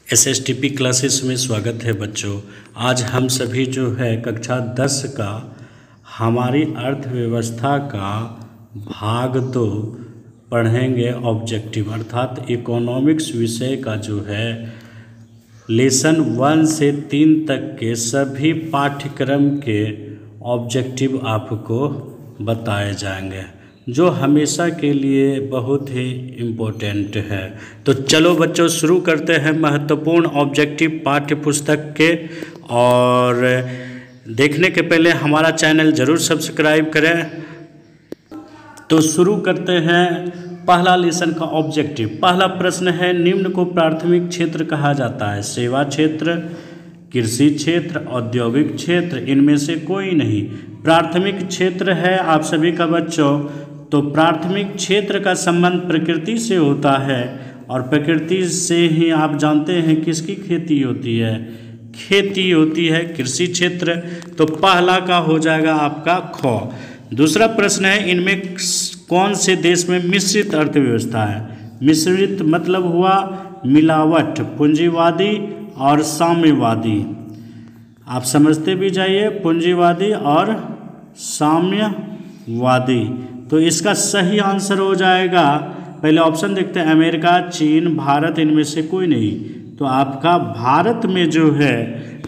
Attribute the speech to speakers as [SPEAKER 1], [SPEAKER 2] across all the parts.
[SPEAKER 1] एसएसटीपी classes में स्वागत है बच्चों। आज हम सभी जो है कक्षा 10 का हमारी अर्थव्यवस्था का भाग 2 पढ़ेंगे। ऑब्जेक्टिव अर्थात इकोनॉमिक्स विषय का जो है लेसन 1 से 3 तक के सभी पाठ्यक्रम के ऑब्जेक्टिव आपको बताए जाएंगे, जो हमेशा के लिए बहुत ही इम्पोर्टेंट है। तो चलो बच्चों शुरू करते हैं महत्वपूर्ण ऑब्जेक्टिव पाठ्य पुस्तक के। और देखने के पहले हमारा चैनल ज़रूर सब्सक्राइब करें। तो शुरू करते हैं पहला लेसन का ऑब्जेक्टिव। पहला प्रश्न है, निम्न को प्राथमिक क्षेत्र कहा जाता है? सेवा क्षेत्र, कृषि क्षेत्र, औद्योगिक क्षेत्र, इनमें से कोई नहीं। प्राथमिक क्षेत्र है आप सभी का बच्चों, तो प्राथमिक क्षेत्र का संबंध प्रकृति से होता है और प्रकृति से ही आप जानते हैं किसकी खेती होती है, खेती होती है कृषि क्षेत्र। तो पहला का हो जाएगा आपका ख। दूसरा प्रश्न है, इनमें कौन से देश में मिश्रित अर्थव्यवस्था है? मिश्रित मतलब हुआ मिलावट, पूंजीवादी और साम्यवादी। आप समझते भी जाइए, पूंजीवादी और साम्यवादी। तो इसका सही आंसर हो जाएगा, पहले ऑप्शन देखते हैं, अमेरिका, चीन, भारत, इनमें से कोई नहीं। तो आपका भारत में जो है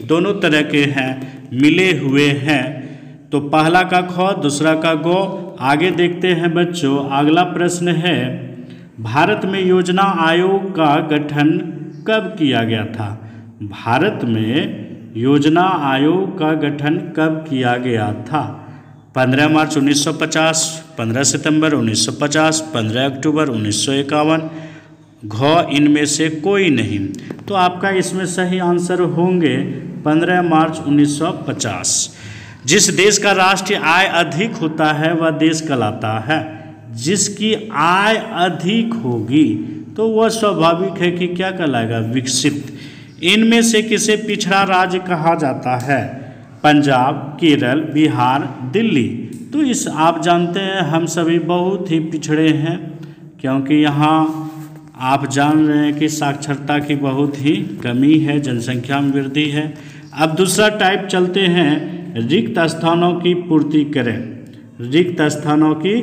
[SPEAKER 1] दोनों तरह के हैं, मिले हुए हैं। तो पहला का ख, दूसरा का गो। आगे देखते हैं बच्चों, अगला प्रश्न है, भारत में योजना आयोग का गठन कब किया गया था? भारत में योजना आयोग का गठन कब किया गया था? 15 मार्च 1950, 15 सितंबर 1950, 15 अक्टूबर 1951। घ, इनमें से कोई नहीं। तो आपका इसमें सही आंसर होंगे 15 मार्च 1950। जिस देश का राष्ट्रीय आय अधिक होता है वह देश कहलाता है। जिसकी आय अधिक होगी तो वह स्वाभाविक है कि क्या कहलाएगा? विकसित। इनमें से किसे पिछड़ा राज्य कहा जाता है? पंजाब, केरल, बिहार, दिल्ली। तो इस आप जानते हैं हम सभी बहुत ही पिछड़े हैं, क्योंकि यहाँ आप जान रहे हैं कि साक्षरता की बहुत ही कमी है, जनसंख्या में वृद्धि है। अब दूसरा टाइप चलते हैं, रिक्त स्थानों की पूर्ति करें। रिक्त स्थानों की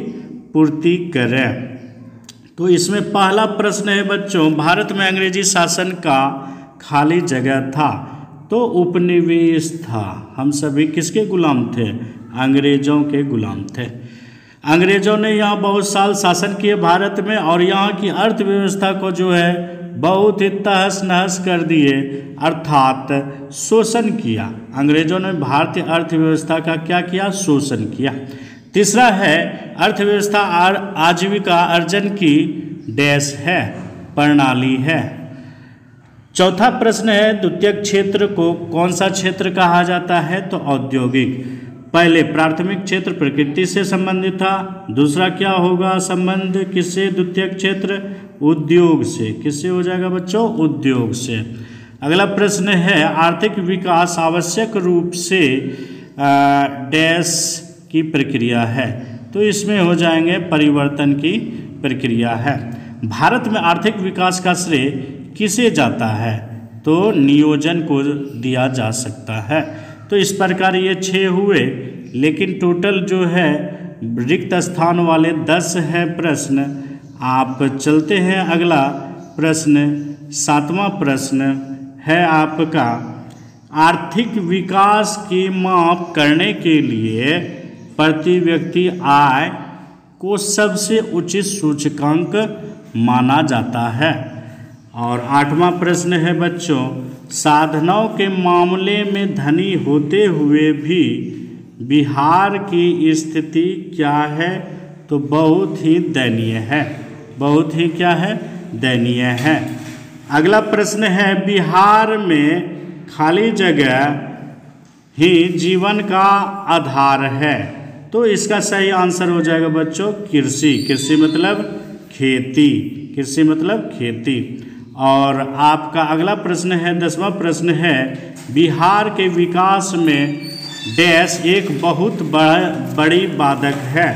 [SPEAKER 1] पूर्ति करें। तो इसमें पहला प्रश्न है बच्चों, भारत में अंग्रेजी शासन का खाली जगह था? तो उपनिवेश था। हम सभी किसके गुलाम थे? अंग्रेजों के गुलाम थे। अंग्रेजों ने यहाँ बहुत साल शासन किए भारत में, और यहाँ की अर्थव्यवस्था को जो है बहुत ही तहस नहस कर दिए, अर्थात शोषण किया। अंग्रेजों ने भारतीय अर्थव्यवस्था का क्या किया? शोषण किया। तीसरा है, अर्थव्यवस्था आजीविका अर्जन की डैश है, प्रणाली है। चौथा प्रश्न है, द्वितीयक क्षेत्र को कौन सा क्षेत्र कहा जाता है? तो औद्योगिक। पहले प्राथमिक क्षेत्र प्रकृति से संबंधित था, दूसरा क्या होगा संबंध किससे? द्वितीयक क्षेत्र उद्योग से। किससे हो जाएगा बच्चों? उद्योग से। अगला प्रश्न है, आर्थिक विकास आवश्यक रूप से डैश की प्रक्रिया है? तो इसमें हो जाएंगे परिवर्तन की प्रक्रिया है। भारत में आर्थिक विकास का श्रेय किसे जाता है? तो नियोजन को दिया जा सकता है। तो इस प्रकार ये 6 हुए, लेकिन टोटल जो है रिक्त स्थान वाले 10 है प्रश्न। आप चलते हैं अगला प्रश्न, 7वां प्रश्न है आपका, आर्थिक विकास की माप करने के लिए प्रति व्यक्ति आय को सबसे उचित सूचकांक माना जाता है। और 8वां प्रश्न है बच्चों, साधनों के मामले में धनी होते हुए भी बिहार की स्थिति क्या है? तो बहुत ही दयनीय है। बहुत ही क्या है? दयनीय है। अगला प्रश्न है, बिहार में खाली जगह ही जीवन का आधार है? तो इसका सही आंसर हो जाएगा बच्चों कृषि। कृषि मतलब खेती। कृषि मतलब खेती। और आपका अगला प्रश्न है, 10वां प्रश्न है, बिहार के विकास में डैश एक बहुत बड़ी बाधक है?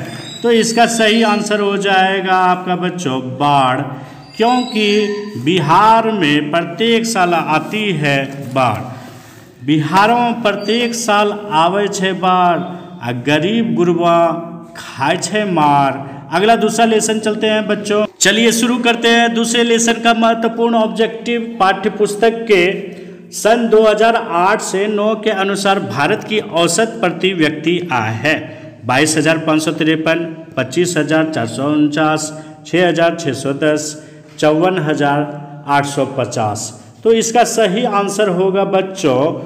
[SPEAKER 1] तो इसका सही आंसर हो जाएगा आपका बच्चों बाढ़। क्योंकि बिहार में प्रत्येक साल आती है बाढ़। बिहारों में प्रत्येक साल आवे छे बाढ़ आ गरीब गुरबा खाए छे मार। अगला दूसरा लेसन चलते हैं बच्चों। चलिए शुरू करते हैं दूसरे लेसन का महत्वपूर्ण ऑब्जेक्टिव। पाठ्य पुस्तक के सन 2008 से 9 के अनुसार भारत की औसत प्रति व्यक्ति आय है 22,553, 25,449, 6,610, 54,850। तो इसका सही आंसर होगा बच्चों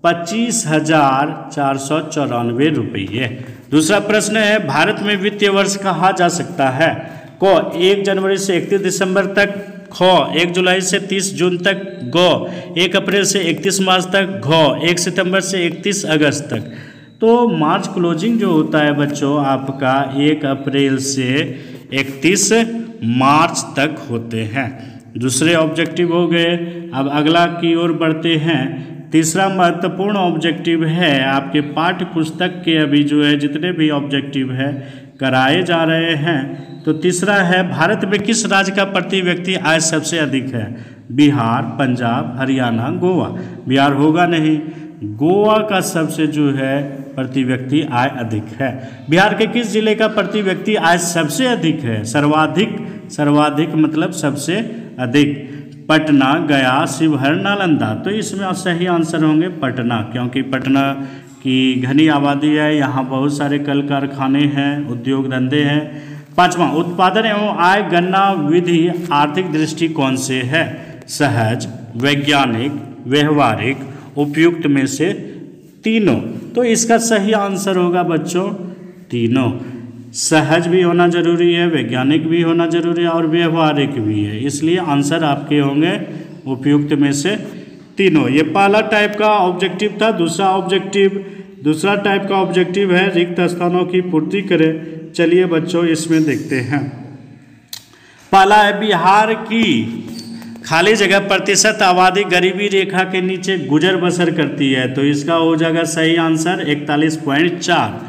[SPEAKER 1] 25,494 रुपये। दूसरा प्रश्न है, भारत में वित्तीय वर्ष कहा जा सकता है? क 1 जनवरी से 31 दिसंबर तक, ख 1 जुलाई से 30 जून तक, ग 1 अप्रैल से 31 मार्च तक, घ 1 सितंबर से 31 अगस्त तक। तो मार्च क्लोजिंग जो होता है बच्चों आपका 1 अप्रैल से 31 मार्च तक होते हैं। दूसरे ऑब्जेक्टिव हो गए। अब अगला की ओर बढ़ते हैं। तीसरा महत्वपूर्ण ऑब्जेक्टिव है आपके पाठ्य पुस्तक के अभी जो है जितने भी ऑब्जेक्टिव है कराए जा रहे हैं। तो तीसरा है, भारत में किस राज्य का प्रति व्यक्ति आय सबसे अधिक है? बिहार, पंजाब, हरियाणा, गोवा। बिहार होगा नहीं, गोवा का सबसे जो है प्रति व्यक्ति आय अधिक है। बिहार के किस जिले का प्रति व्यक्ति आय सबसे अधिक है? सर्वाधिक मतलब सबसे अधिक। पटना, गया, शिवहर, नालंदा। तो इसमें सही आंसर होंगे पटना, क्योंकि पटना की घनी आबादी है, यहाँ बहुत सारे कल कारखाने हैं, उद्योग धंधे हैं। पांचवा, उत्पादन एवं आय गणना विधि आर्थिक दृष्टिकोण से है? सहज, वैज्ञानिक, व्यवहारिक, उपयुक्त में से तीनों। तो इसका सही आंसर होगा बच्चों तीनों। सहज भी होना जरूरी है, वैज्ञानिक भी होना जरूरी है और व्यवहारिक भी है, इसलिए आंसर आपके होंगे उपयुक्त में से तीनों। ये पहला टाइप का ऑब्जेक्टिव था। दूसरा टाइप का ऑब्जेक्टिव है रिक्त स्थानों की पूर्ति करें। चलिए बच्चों इसमें देखते हैं। पहला है, बिहार की खाली जगह प्रतिशत आबादी गरीबी रेखा के नीचे गुजर बसर करती है। तो इसका हो जाएगा सही आंसर 41.4।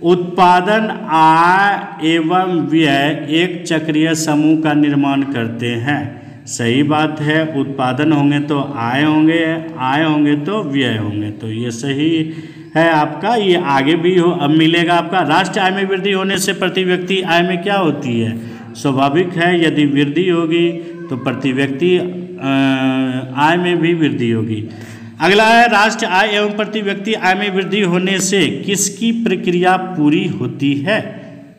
[SPEAKER 1] उत्पादन, आय एवं व्यय एक चक्रीय समूह का निर्माण करते हैं। सही बात है, उत्पादन होंगे तो आय होंगे, आय होंगे तो व्यय होंगे। तो ये सही है आपका। ये आगे भी हो अब मिलेगा आपका। राष्ट्रीय आय में वृद्धि होने से प्रति व्यक्ति आय में क्या होती है? स्वाभाविक है, यदि वृद्धि होगी तो प्रति व्यक्ति आय में भी वृद्धि होगी। अगला है, राष्ट्रीय आय एवं प्रति व्यक्ति आय में वृद्धि होने से किसकी प्रक्रिया पूरी होती है?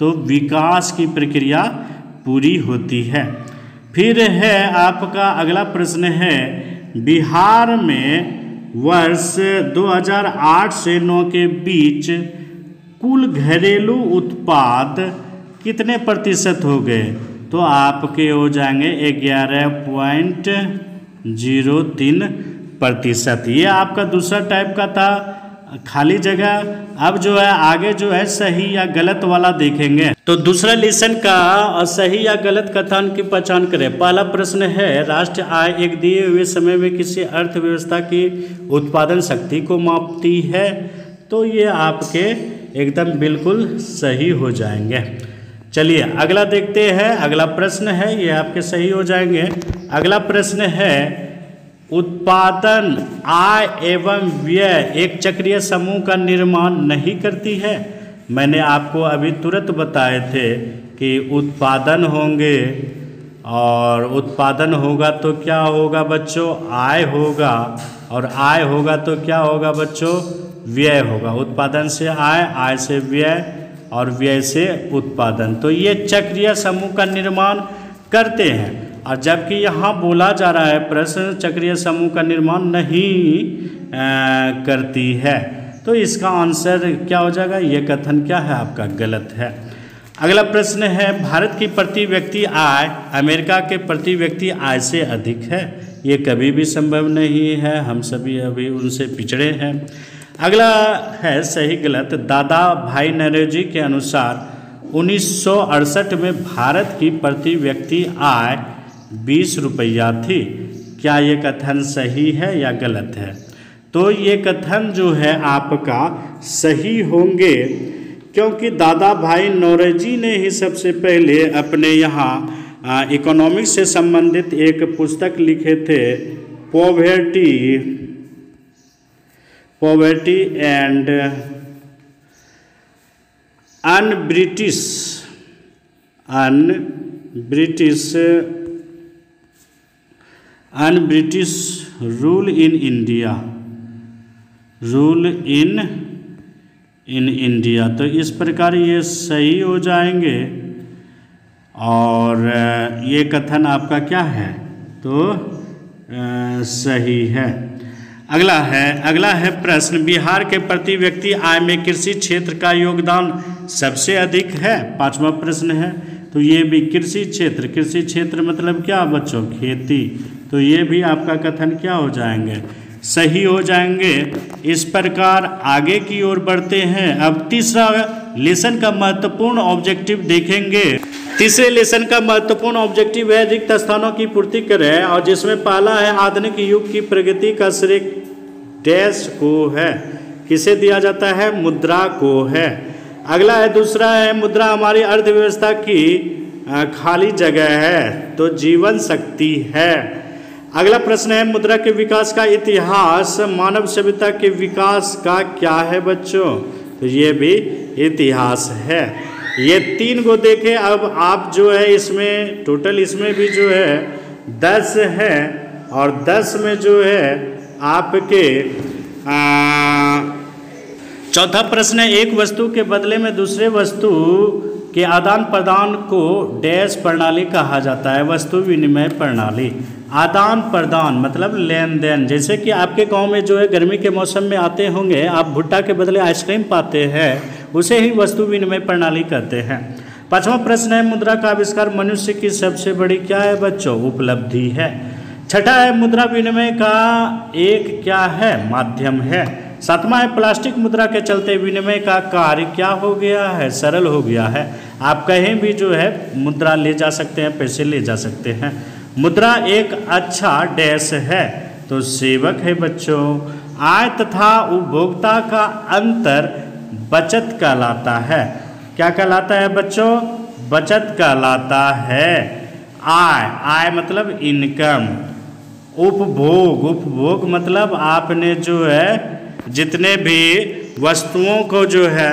[SPEAKER 1] तो विकास की प्रक्रिया पूरी होती है। फिर है आपका अगला प्रश्न है, बिहार में वर्ष 2008 से 9 के बीच कुल घरेलू उत्पाद कितने प्रतिशत हो गए? तो आपके हो जाएंगे 11.03%। ये आपका दूसरा टाइप का था खाली जगह। अब जो है आगे जो है सही या गलत वाला देखेंगे। तो दूसरा लेसन का सही या गलत कथन की पहचान करें। पहला प्रश्न है, राष्ट्रीय आय एक दिए हुए समय में किसी अर्थव्यवस्था की उत्पादन शक्ति को मापती है। तो ये आपके एकदम बिल्कुल सही हो जाएंगे। चलिए अगला देखते हैं। अगला प्रश्न है, ये आपके सही हो जाएंगे। अगला प्रश्न है, उत्पादन, आय एवं व्यय एक चक्रीय समूह का निर्माण नहीं करती है। मैंने आपको अभी तुरंत बताए थे कि उत्पादन होंगे और उत्पादन होगा तो क्या होगा बच्चों? आय होगा, और आय होगा तो क्या होगा बच्चों? व्यय होगा। उत्पादन से आय, आय से व्यय और व्यय से उत्पादन। तो ये चक्रीय समूह का निर्माण करते हैं। और जबकि यहाँ बोला जा रहा है प्रश्न चक्रीय समूह का निर्माण नहीं करती है। तो इसका आंसर क्या हो जाएगा? ये कथन क्या है आपका? गलत है। अगला प्रश्न है, भारत की प्रति व्यक्ति आय अमेरिका के प्रति व्यक्ति आय से अधिक है। ये कभी भी संभव नहीं है, हम सभी अभी उनसे पिछड़े हैं। अगला है सही गलत। दादा भाई नौरोजी के अनुसार 1968 में भारत की प्रति व्यक्ति आय 20 रुपया थी। क्या ये कथन सही है या गलत है? तो ये कथन जो है आपका सही होंगे, क्योंकि दादा भाई नौरोजी ने ही सबसे पहले अपने यहाँ इकोनॉमिक्स से संबंधित एक पुस्तक लिखे थे, poverty and un-British rule in India. तो इस प्रकार ये सही हो जाएंगे और ये कथन आपका क्या है, तो सही है। अगला है प्रश्न, बिहार के प्रति व्यक्ति आय में कृषि क्षेत्र का योगदान सबसे अधिक है। 5वां प्रश्न है, तो ये भी कृषि क्षेत्र मतलब क्या बच्चों, खेती। तो ये भी आपका कथन क्या हो जाएंगे, सही हो जाएंगे। इस प्रकार आगे की ओर बढ़ते हैं। अब तीसरा लेसन का महत्वपूर्ण ऑब्जेक्टिव देखेंगे। तीसरे लेसन का महत्वपूर्ण ऑब्जेक्टिव है रिक्त स्थानों की पूर्ति करें, और जिसमें पहला है आधुनिक युग की प्रगति का श्रेय डैश को है, किसे दिया जाता है, मुद्रा को है। अगला है, दूसरा है मुद्रा हमारी अर्थव्यवस्था की खाली जगह है, तो जीवन शक्ति है। अगला प्रश्न है, मुद्रा के विकास का इतिहास मानव सभ्यता के विकास का क्या है बच्चों, तो ये भी इतिहास है। ये 3 को देखें। अब आप जो है इसमें टोटल इसमें भी जो है 10 है, और 10 में जो है आपके चौथा प्रश्न है, एक वस्तु के बदले में दूसरे वस्तु के आदान प्रदान को डैश प्रणाली कहा जाता है, वस्तु विनिमय प्रणाली। आदान प्रदान मतलब लेन देन। जैसे कि आपके गांव में जो है गर्मी के मौसम में आते होंगे, आप भुट्टा के बदले आइसक्रीम पाते हैं, उसे ही वस्तु विनिमय प्रणाली कहते हैं। 5वां प्रश्न है, मुद्रा का आविष्कार मनुष्य की सबसे बड़ी क्या है बच्चों, उपलब्धि है। 6ठा है, मुद्रा विनिमय का एक क्या है, माध्यम है। 7वां है, प्लास्टिक मुद्रा के चलते विनिमय का कार्य क्या हो गया है, सरल हो गया है। आप कहीं भी जो है मुद्रा ले जा सकते हैं, पैसे ले जा सकते हैं। मुद्रा एक अच्छा डैश है, तो सेवक है बच्चों। आय तथा उपभोक्ता का अंतर बचत कहलाता है। क्या कहलाता है बच्चों, बचत कहलाता है। आय मतलब इनकम। उपभोग मतलब आपने जो है जितने भी वस्तुओं को जो है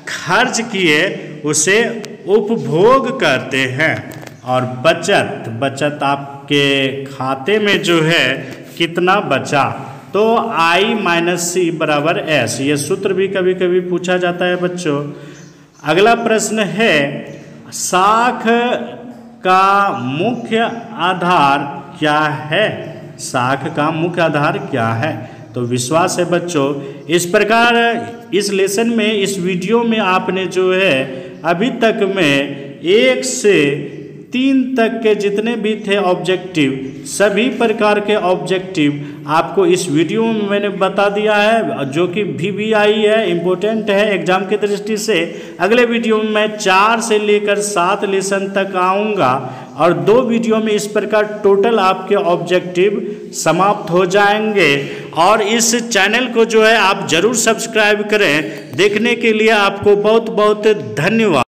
[SPEAKER 1] खर्च किए उसे उपभोग करते हैं। और बचत आपके खाते में जो है कितना बचा, तो I-C बराबर S। ये सूत्र भी कभी कभी पूछा जाता है बच्चों। अगला प्रश्न है, साख का मुख्य आधार क्या है, साख का मुख्य आधार क्या है, तो विश्वास है बच्चों। इस प्रकार इस लेसन में, इस वीडियो में आपने जो है अभी तक में 1 से 3 तक के जितने भी थे ऑब्जेक्टिव, सभी प्रकार के ऑब्जेक्टिव आपको इस वीडियो में मैंने बता दिया है, जो कि VBI है, इम्पोर्टेंट है एग्जाम की दृष्टि से। अगले वीडियो में मैं 4 से लेकर 7 लेसन तक आऊँगा, और 2 वीडियो में इस प्रकार टोटल आपके ऑब्जेक्टिव समाप्त हो जाएंगे। और इस चैनल को जो है आप जरूर सब्सक्राइब करें। देखने के लिए आपको बहुत बहुत धन्यवाद।